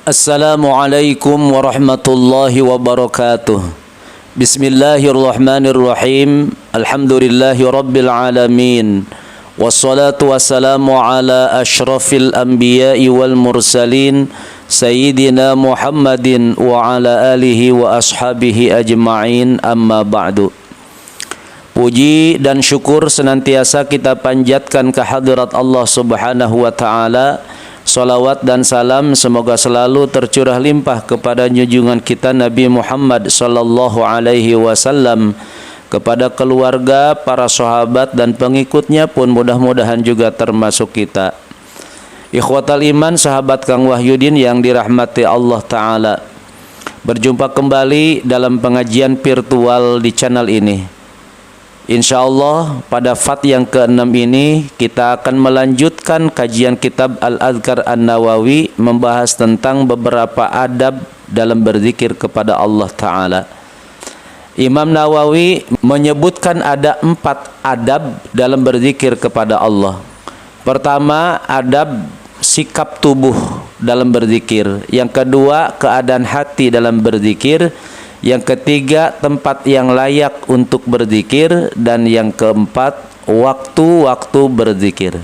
Assalamualaikum warahmatullahi wabarakatuh. Bismillahirrahmanirrahim. Alhamdulillahi rabbil alamin. Wassalatu wassalamu ala ashrafil anbiya'i wal mursalin Sayyidina Muhammadin wa ala alihi wa ashabihi ajma'in, amma ba'du. Puji dan syukur senantiasa kita panjatkan kehadirat Allah subhanahu wa ta'ala. Salawat dan salam semoga selalu tercurah limpah kepada junjungan kita Nabi Muhammad sallallahu alaihi wasallam, kepada keluarga, para sahabat dan pengikutnya pun mudah-mudahan juga termasuk kita. Ikhwatal iman, sahabat Kang Wahyudin yang dirahmati Allah Ta'ala, berjumpa kembali dalam pengajian virtual di channel ini. InsyaAllah pada fat yang ke-6 ini kita akan melanjutkan kajian kitab Al-Adhkar An-Nawawi, membahas tentang beberapa adab dalam berzikir kepada Allah Ta'ala. Imam Nawawi menyebutkan ada 4 adab dalam berzikir kepada Allah. Pertama, adab sikap tubuh dalam berzikir. Yang kedua, keadaan hati dalam berzikir. Yang ketiga, tempat yang layak untuk berzikir. Dan yang keempat, waktu-waktu berzikir.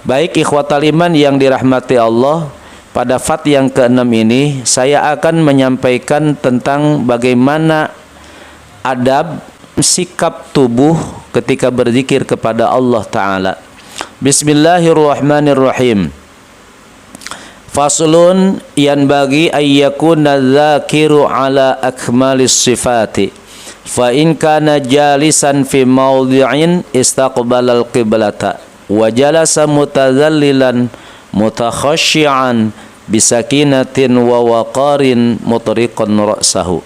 Baik ikhwatal iman yang dirahmati Allah, pada fat yang ke-6 ini saya akan menyampaikan tentang bagaimana adab sikap tubuh ketika berzikir kepada Allah Ta'ala. Bismillahirrahmanirrahim. Faslun yanbaghi ayyakuna dzakiru ala akmalis sifati fa in kana jalisan fi mawdhi'in istaqbalal qiblata wa jalasa mutadhallilan mutakhashshi'an bisakinatin wa waqarin mutriqan ra'sahu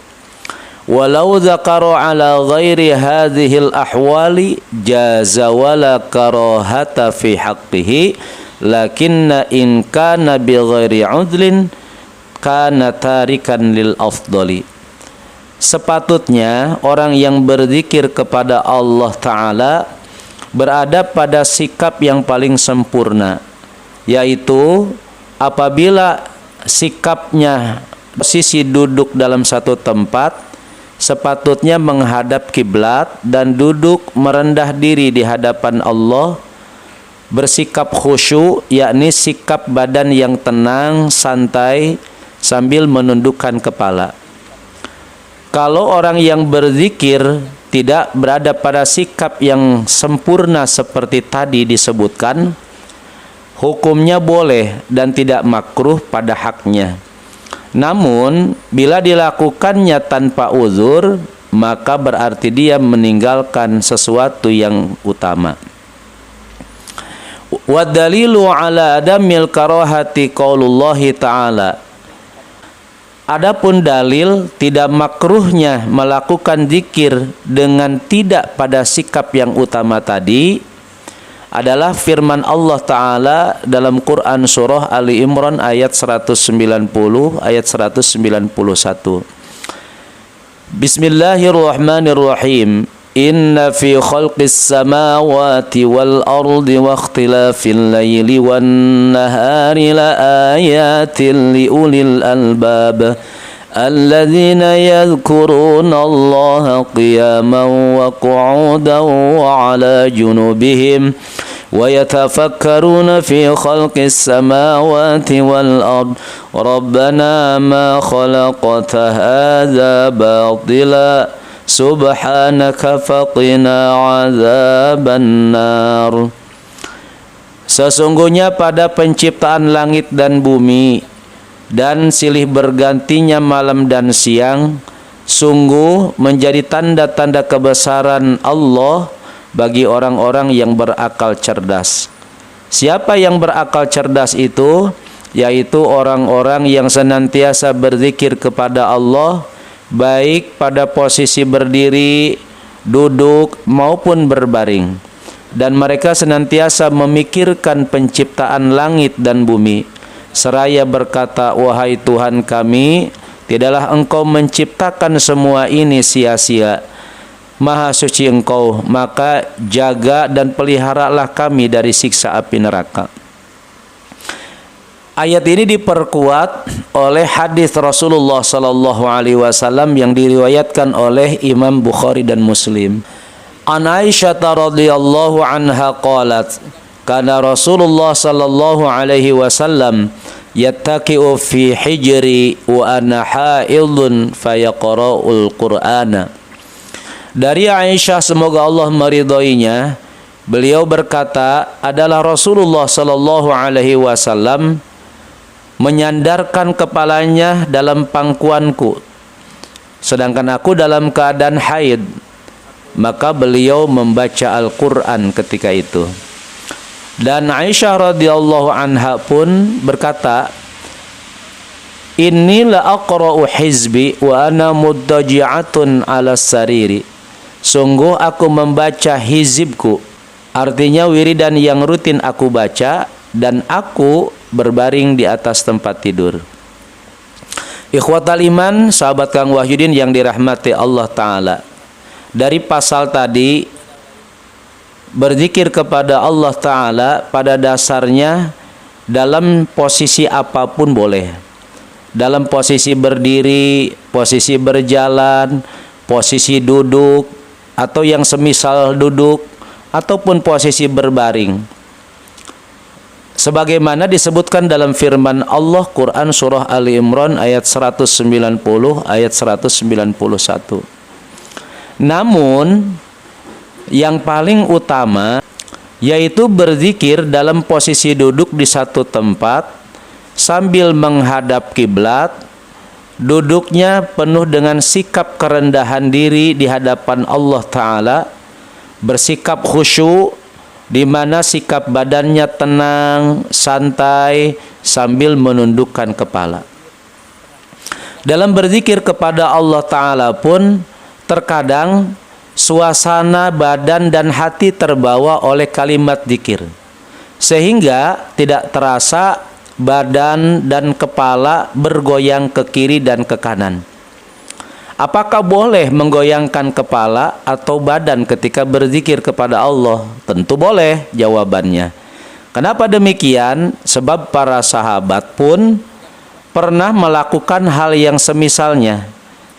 walau dzakara ala ghairi hadhil ahwali jaza wala karahata fi haqqihi lakinna in kana bi ghairi udlin kana tarikan lil afdali. Sepatutnya orang yang berzikir kepada Allah Ta'ala berada pada sikap yang paling sempurna, yaitu apabila sikapnya posisi duduk dalam satu tempat, sepatutnya menghadap kiblat dan duduk merendah diri di hadapan Allah, bersikap khusyuk, yakni sikap badan yang tenang, santai sambil menundukkan kepala. Kalau orang yang berzikir tidak berada pada sikap yang sempurna seperti tadi disebutkan, hukumnya boleh dan tidak makruh pada haknya. Namun bila dilakukannya tanpa uzur, maka berarti dia meninggalkan sesuatu yang utama. Wa dalilu ala adamil karahati qaulullahi ta'ala. Adapun dalil tidak makruhnya melakukan zikir dengan tidak pada sikap yang utama tadi adalah firman Allah Ta'ala dalam Quran surah Ali Imran ayat 190 ayat 191. Bismillahirrahmanirrahim. Inna fi khalqis samawati wal ardi wa ikhtilafil layli wan nahari la ayatin li ulil albab alladzina yadhkuruna Allaha qiyaman wa qu'udan wa ala junubihim wa yatafakkaruna fi khalqis samawati wal ardi rabbana ma khalaqta hadza batila subhanaka faqina azaban nar. Sesungguhnya pada penciptaan langit dan bumi dan silih bergantinya malam dan siang, sungguh menjadi tanda-tanda kebesaran Allah bagi orang-orang yang berakal cerdas. Siapa yang berakal cerdas itu? Yaitu orang-orang yang senantiasa berzikir kepada Allah, baik pada posisi berdiri, duduk maupun berbaring, dan mereka senantiasa memikirkan penciptaan langit dan bumi, seraya berkata, wahai Tuhan kami, tidaklah Engkau menciptakan semua ini sia-sia. Maha suci Engkau, maka jaga dan peliharalah kami dari siksa api neraka. Ayat ini diperkuat oleh hadis Rasulullah sallallahu alaihi wasallam yang diriwayatkan oleh Imam Bukhari dan Muslim. An Aisyah radhiyallahu anha qalat, kana Rasulullah sallallahu alaihi wasallam yattaqi'u fi hijri wa ana haidun fayaqra'ul Qur'ana. Dari Aisyah, semoga Allah meridhoinya, beliau berkata, adalah Rasulullah sallallahu alaihi wasallam menyandarkan kepalanya dalam pangkuanku, sedangkan aku dalam keadaan haid, maka beliau membaca Al-Quran ketika itu. Dan Aisyah radhiyallahu anha pun berkata, inni la aqra'u hizbi wa ana muttaji'atun ala sariri. Sungguh aku membaca hizibku, artinya wiridan yang rutin aku baca, dan aku berbaring di atas tempat tidur. Ikhwatal iman, sahabat Kang Wahyudin yang dirahmati Allah Ta'ala, dari pasal tadi, berzikir kepada Allah Ta'ala pada dasarnya dalam posisi apapun boleh. Dalam posisi berdiri, posisi berjalan, posisi duduk, atau yang semisal duduk, ataupun posisi berbaring. Sebagaimana disebutkan dalam firman Allah Quran surah Ali Imran ayat 190 ayat 191. Namun yang paling utama yaitu berzikir dalam posisi duduk di satu tempat sambil menghadap kiblat, duduknya penuh dengan sikap kerendahan diri di hadapan Allah Ta'ala, bersikap khusyuk, di mana sikap badannya tenang, santai, sambil menundukkan kepala. Dalam berzikir kepada Allah Ta'ala pun, terkadang suasana badan dan hati terbawa oleh kalimat zikir, sehingga tidak terasa badan dan kepala bergoyang ke kiri dan ke kanan. Apakah boleh menggoyangkan kepala atau badan ketika berzikir kepada Allah? Tentu boleh jawabannya. Kenapa demikian? Sebab para sahabat pun pernah melakukan hal yang semisalnya.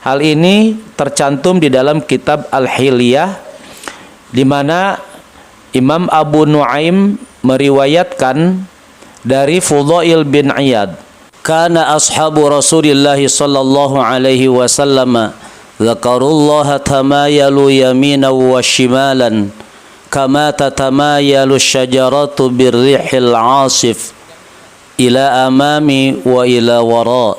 Hal ini tercantum di dalam kitab Al-Hilyah, di mana Imam Abu Nuaim meriwayatkan dari Fudail bin Iyad, kana ashabu Rasulillah sallallahu alaihi wasallam dzakarullaha tamayalu yaminan wa shimalan kama tatamayalu syajaratu birrihil asif ila amami wa ila wara.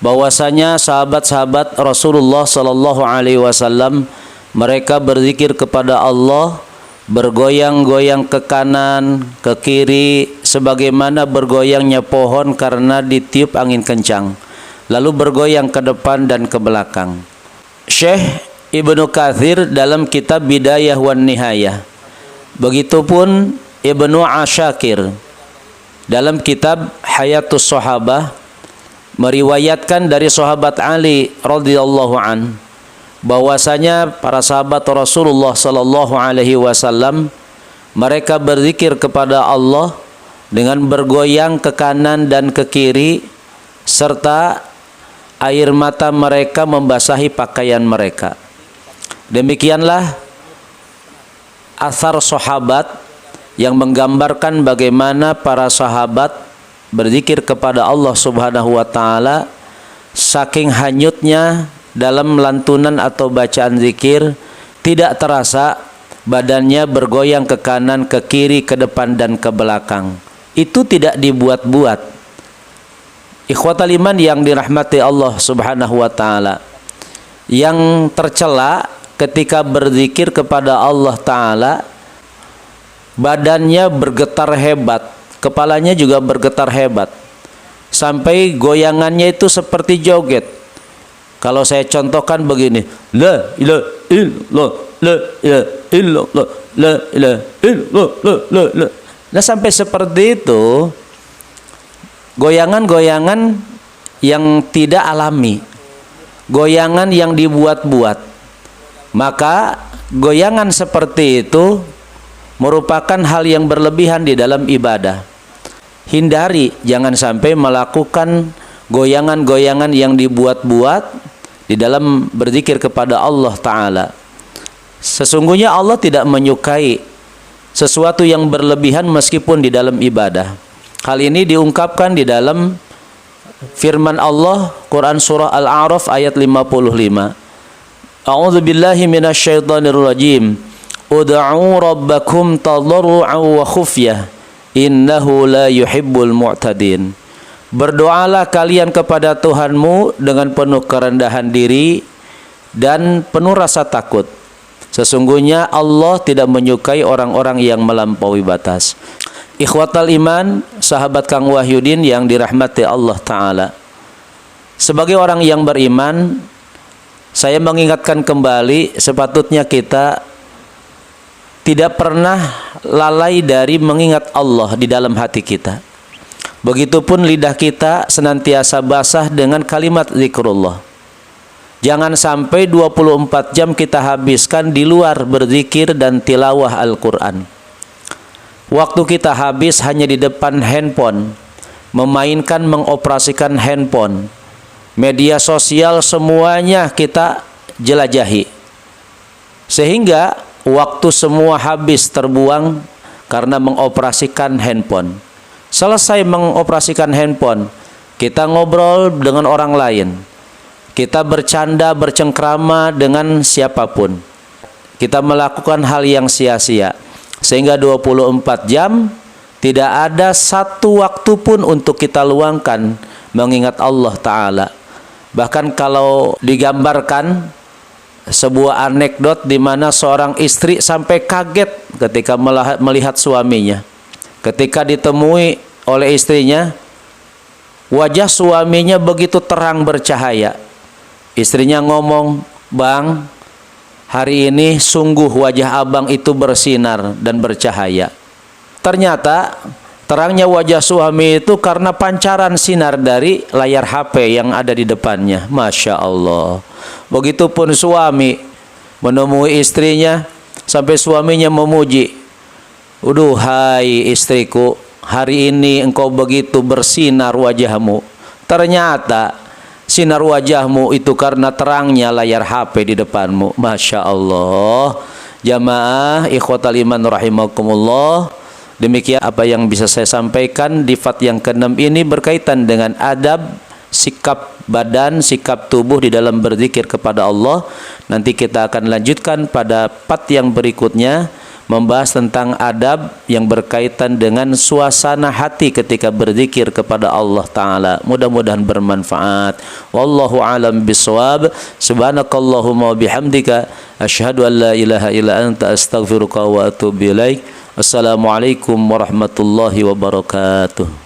Bahwasanya sahabat-sahabat Rasulullah sallallahu alaihi wasallam mereka berzikir kepada Allah, bergoyang-goyang ke kanan, ke kiri, sebagaimana bergoyangnya pohon karena ditiup angin kencang, lalu bergoyang ke depan dan ke belakang. Syekh Ibnu Katsir dalam kitab Bidayah wan Nihayah, begitupun Ibnu Asyakir dalam kitab Hayatus Sahabah meriwayatkan dari sahabat Ali radhiyallahu an, bahwasanya para sahabat Rasulullah sallallahu alaihi wasallam mereka berzikir kepada Allah dengan bergoyang ke kanan dan ke kiri, serta air mata mereka membasahi pakaian mereka. Demikianlah asar sahabat yang menggambarkan bagaimana para sahabat berzikir kepada Allah Subhanahu wa taala, saking hanyutnya dalam lantunan atau bacaan zikir, tidak terasa badannya bergoyang ke kanan, ke kiri, ke depan dan ke belakang. Itu tidak dibuat-buat. Ikhwatal iman yang dirahmati Allah Subhanahu wa taala, yang tercela ketika berzikir kepada Allah taala, badannya bergetar hebat, kepalanya juga bergetar hebat, sampai goyangannya itu seperti joget. Kalau saya contohkan begini, la ilaha illallah, la ilaha illallah, la ilaha illallah, la. Nah, sampai seperti itu, goyangan-goyangan yang tidak alami, goyangan yang dibuat-buat. Maka goyangan seperti itu merupakan hal yang berlebihan di dalam ibadah. hindari, jangan sampai melakukan goyangan-goyangan yang dibuat-buat di dalam berzikir kepada Allah Ta'ala. Sesungguhnya Allah tidak menyukai sesuatu yang berlebihan meskipun di dalam ibadah. Hal ini diungkapkan di dalam firman Allah, Quran surah Al-A'raf ayat 55. A'udzu billahi minasyaitonir rajim. Ud'u rabbakum tadarru'an wa khufyah. Innahu la yuhibbul mu'tadin. Berdoalah kalian kepada Tuhanmu dengan penuh kerendahan diri dan penuh rasa takut. Sesungguhnya Allah tidak menyukai orang-orang yang melampaui batas. Ikhwatal iman, sahabat Kang Wahyudin yang dirahmati Allah Ta'ala. Sebagai orang yang beriman, saya mengingatkan kembali sepatutnya kita tidak pernah lalai dari mengingat Allah di dalam hati kita. Begitupun lidah kita senantiasa basah dengan kalimat zikrullah. Jangan sampai 24 jam kita habiskan di luar berzikir dan tilawah Al-Quran. Waktu kita habis hanya di depan handphone, memainkan, mengoperasikan handphone. Media sosial semuanya kita jelajahi. Sehingga waktu semua habis terbuang karena mengoperasikan handphone. Selesai mengoperasikan handphone, kita ngobrol dengan orang lain. Kita bercanda, bercengkrama dengan siapapun. Kita melakukan hal yang sia-sia. Sehingga 24 jam tidak ada satu waktu pun untuk kita luangkan mengingat Allah Ta'ala. Bahkan kalau digambarkan sebuah anekdot di mana seorang istri sampai kaget ketika melihat suaminya. Ketika ditemui oleh istrinya, wajah suaminya begitu terang bercahaya. Istrinya ngomong, "Bang, hari ini sungguh wajah abang itu bersinar dan bercahaya." Ternyata terangnya wajah suami itu karena pancaran sinar dari layar HP yang ada di depannya. Masya Allah. Begitupun suami menemui istrinya sampai suaminya memuji, "Duhai istriku, hari ini engkau begitu bersinar wajahmu." Ternyata sinar wajahmu itu karena terangnya layar HP di depanmu. Masya Allah. Jamaah ikhwatal iman rahimakumullah, demikian apa yang bisa saya sampaikan di fat yang ke-6 ini berkaitan dengan adab sikap badan, sikap tubuh di dalam berzikir kepada Allah. Nanti kita akan lanjutkan pada part yang berikutnya, membahas tentang adab yang berkaitan dengan suasana hati ketika berzikir kepada Allah Ta'ala. Mudah-mudahan bermanfaat. Wallahu alam bisawab. Subhanakallahumma wa bihamdika asyhadu an la ilaha illa anta astaghfiruka wa atubu ilaik. Assalamualaikum warahmatullahi wabarakatuh.